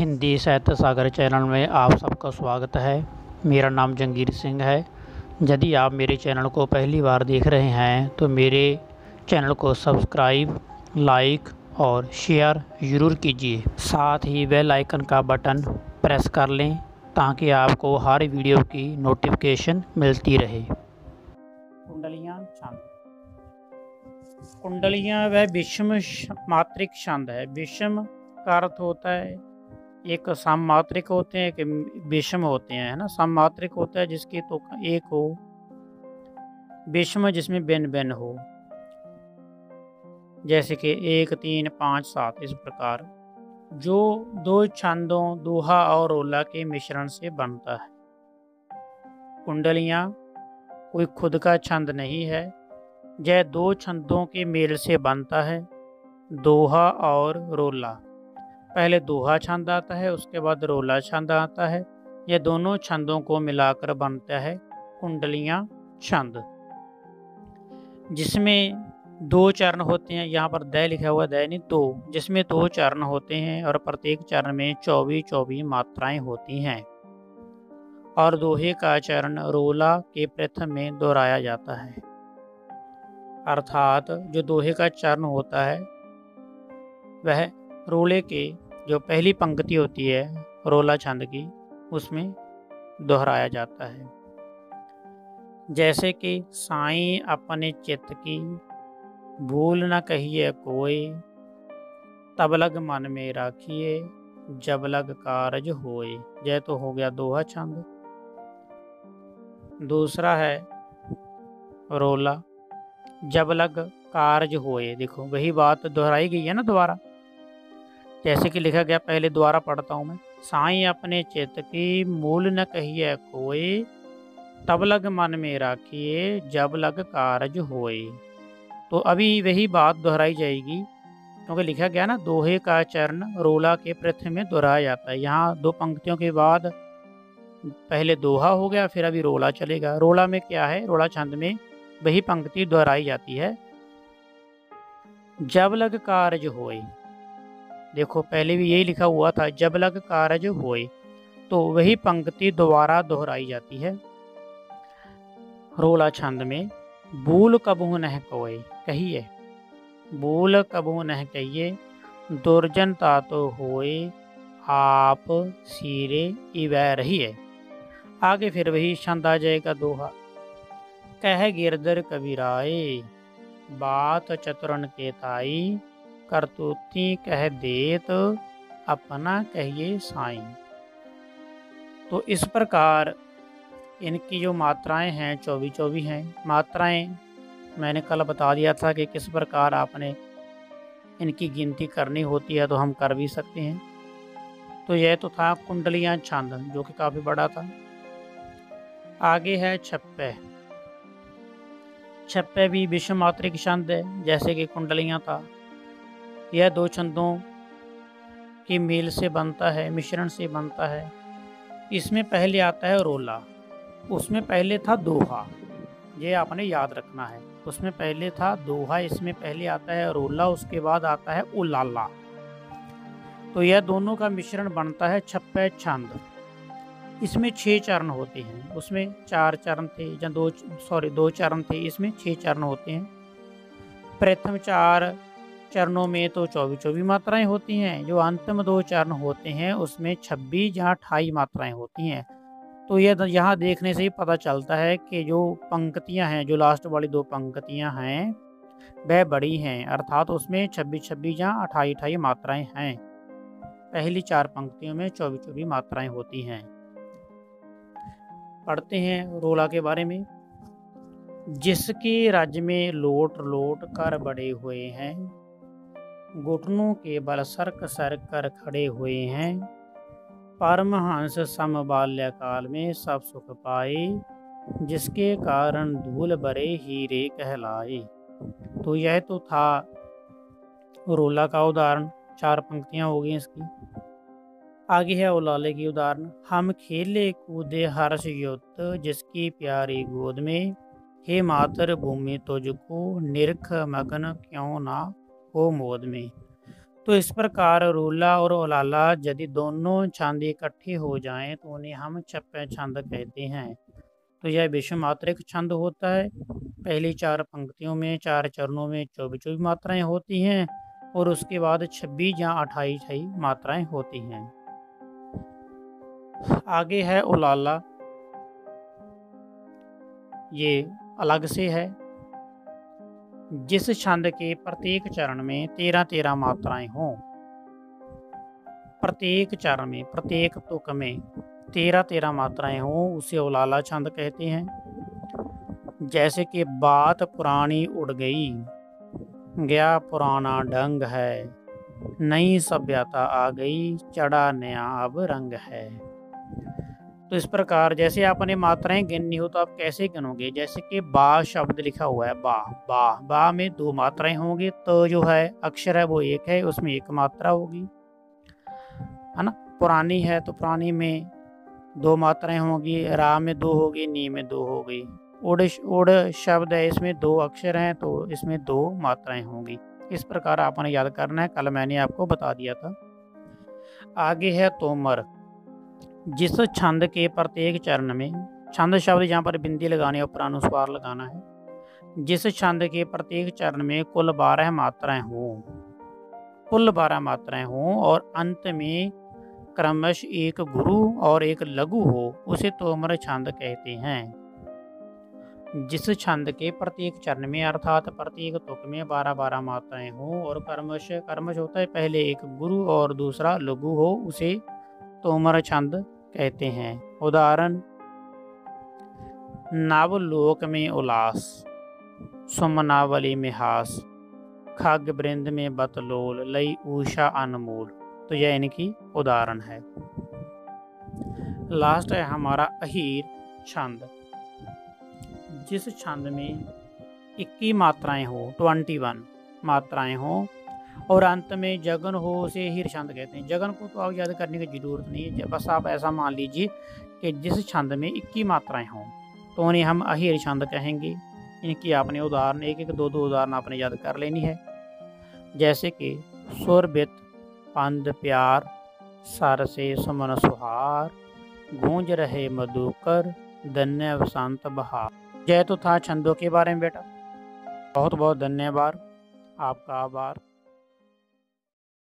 हिंदी साहित्य सागर चैनल में आप सबका स्वागत है। मेरा नाम जंगीर सिंह है। यदि आप मेरे चैनल को पहली बार देख रहे हैं तो मेरे चैनल को सब्सक्राइब, लाइक और शेयर ज़रूर कीजिए। साथ ही बेल आइकन का बटन प्रेस कर लें ताकि आपको हर वीडियो की नोटिफिकेशन मिलती रहे। कुंडलियाँ छंद। कुंडलियाँ वह विषम मात्रिक छंद है। विषम का अर्थ होता है एक सममात्रिक होते हैं, एक विषम होते हैं, है ना। सममात्रिक होता है जिसकी तो एक हो, विषम जिसमें भिन्न भिन्न हो, जैसे कि 1, 3, 5, 7 इस प्रकार, जो दो छंदों दोहा और रोला के मिश्रण से बनता है। कुंडलियाँ कोई खुद का छंद नहीं है, यह दो छंदों के मेल से बनता है। दोहा और रोला, पहले दोहा छंद आता है, उसके बाद रोला छंद आता है। यह दोनों छंदों को मिलाकर बनता है कुंडलियाँ छंद, जिसमें दो चरण होते हैं। यहाँ पर दै लिखा हुआ, दै नहीं दो, जिसमें दो चरण होते हैं और प्रत्येक चरण में 24-24 मात्राएं होती हैं। और दोहे का चरण रोला के प्रथम में दोहराया जाता है। अर्थात जो दोहे का चरण होता है वह रोले के जो पहली पंक्ति होती है रोला छंद की, उसमें दोहराया जाता है। जैसे कि साईं अपने चित्त की भूल न कहिए कोई, तब लग मन में राखिए जब लग कारज होए। यह तो हो गया दोहा छंद। दूसरा है रोला, जब लग कारज होए। देखो वही बात दोहराई गई है ना दोबारा, जैसे कि लिखा गया, पहले दोबारा पढ़ता हूँ मैं। साईं अपने चित्त की मूल न कहिए कोई, तब लग मन में राखिए जब लग कारज होए। तो अभी वही बात दोहराई जाएगी, क्योंकि लिखा गया ना दोहे का चरण रोला के प्रथम में दोहराया जाता है। यहाँ दो पंक्तियों के बाद पहले दोहा हो गया, फिर अभी रोला चलेगा। रोला में क्या है, रोला छंद में वही पंक्ति दोहराई जाती है, जब लग कारज होए। देखो पहले भी यही लिखा हुआ था, जब लग कारज होए, तो वही पंक्ति दोबारा दोहराई जाती है रोला छंद में। भूल कबहू नह कोय कहिए, भूल कबहू नह कहिए, दुर्जन तातो होए आप सीरे इवै रहिए। आगे फिर वही छंद आ जाएगा दोहा। कह गिरधर कबीराए, बात चतुरन के ताई, करतूती कह देत अपना कहिए साईं। तो इस प्रकार इनकी जो मात्राएं हैं 24-24 हैं। मात्राएं मैंने कल बता दिया था कि किस प्रकार आपने इनकी गिनती करनी होती है, तो हम कर भी सकते हैं। तो यह तो था कुंडलियां छंद, जो कि काफ़ी बड़ा था। आगे है छप्पे। छप्पे भी विषम मात्रिक छंद है, जैसे कि कुंडलियां था। यह दो छंदों की मेल से बनता है, मिश्रण से बनता है। इसमें पहले आता है रोला, उसमें पहले था दोहा, ये आपने याद रखना है। उसमें पहले था दोहा, इसमें पहले आता है रोला, उसके बाद आता है उलाला। तो यह दोनों का मिश्रण बनता है छप्पे छंद। इसमें 6 चरण होते हैं, उसमें 4 चरण थे या 2 चरण थे, इसमें 6 चरण होते हैं। प्रथम 4 चरणों में तो 24-24 मात्राएं होती हैं। जो अंतिम 2 चरण होते हैं उसमें 26 या 28 मात्राएं होती हैं। तो यह यहाँ देखने से ही पता चलता है कि जो पंक्तियां हैं, जो लास्ट वाली 2 पंक्तियां हैं वह बड़ी हैं, अर्थात उसमें 26-26 या 28-28 मात्राएं हैं। पहली 4 पंक्तियों में 24-24 मात्राएं होती हैं। पढ़ते हैं रोला के बारे में। जिसके राज्य में लोट लोट कर बड़े हुए हैं, घुटनों के बल सरक सरक कर खड़े हुए हैं, परमहंस सम बाल्यकाल में सब सुख पाए, जिसके कारण धूल भरे हीरे कहलाए। तो यह तो था रोला का उदाहरण, 4 पंक्तियां हो गई इसकी। आगे है उलाले की उदाहरण। हम खेले कूदे हर्ष युक्त, जिसकी प्यारी गोद में, हे मातर भूमि तुझको निरख मगन क्यों ना हो मोद में। तो इस प्रकार रोला और ओलाला यदि दोनों छंद इकट्ठे हो जाएं तो उन्हें हम छप्पे छंद कहते हैं। तो यह विषमात्रिक छंद होता है। पहली 4 पंक्तियों में 4 चरणों में 24 मात्राएं होती हैं और उसके बाद 26 या 28 मात्राएं होती हैं। आगे है ओलाला, ये अलग से है। जिस छंद के प्रत्येक चरण में 13-13 मात्राएं हों, प्रत्येक चरण में प्रत्येक तुक में 13-13 मात्राएं हों उसे ओलाला छंद कहते हैं। जैसे कि बात पुरानी उड़ गई, गया पुराना ढंग है, नई सभ्यता आ गई, चढ़ा नया अब रंग है। तो इस प्रकार जैसे आपने मात्राएं गिननी हो तो आप कैसे गिनोगे? जैसे कि बा शब्द लिखा हुआ है, बा बा बा में 2 मात्राएं होंगी, तो जो है अक्षर है वो एक है, उसमें 1 मात्रा होगी, है ना। पुरानी है तो पुरानी में 2 मात्राएं होंगी, रा में 2 होगी, नी में 2 होगी। उड़ शब्द है, इसमें 2 अक्षर हैं तो इसमें 2 मात्राएं होंगी। इस प्रकार आपने याद करना है, कल मैंने आपको बता दिया था। आगे है तोमर। जिस छंद के प्रत्येक चरण में, छंद शब्द यहाँ पर बिंदी लगानी है, ऊपरानुस्वार लगाना है। जिस छंद के प्रत्येक चरण में कुल 12 मात्राएं हों, कुल 12 मात्राएं हों और अंत में क्रमश एक गुरु और एक लघु हो, उसे तोमर छंद कहते हैं। जिस छंद के प्रत्येक चरण में अर्थात प्रत्येक तुक में 12-12 मात्राएं हों और कर्मश होता है पहले एक गुरु और दूसरा लघु हो, उसे तोमर छंद कहते हैं। उदाहरण, नावलोक में उल्लास, सुमनावली में हास, खग वृंद में बतलोल, लई ऊषा अनमोल। तो यह इनकी उदाहरण है। लास्ट है हमारा अहीर छंद। जिस छंद में 21 मात्राएं हो, 21 मात्राएं हो और अंत में जगन हो, उसे अहीर छंद कहते हैं। जगन को तो आप याद करने की जरूरत नहीं है, बस आप ऐसा मान लीजिए कि जिस छंद में 21 मात्राएं हों तो उन्हें हम अहीर छंद कहेंगे। इनकी आपने उदाहरण एक 2 उदाहरण आपने याद कर लेनी है। जैसे कि सुरबित पंद प्यार, सर से सुमन सुहार, गूंज रहे मधुकर, धन्य वसंत बहार। जय तो था छंदों के बारे में बेटा। बहुत बहुत धन्यवाद, आपका आभार।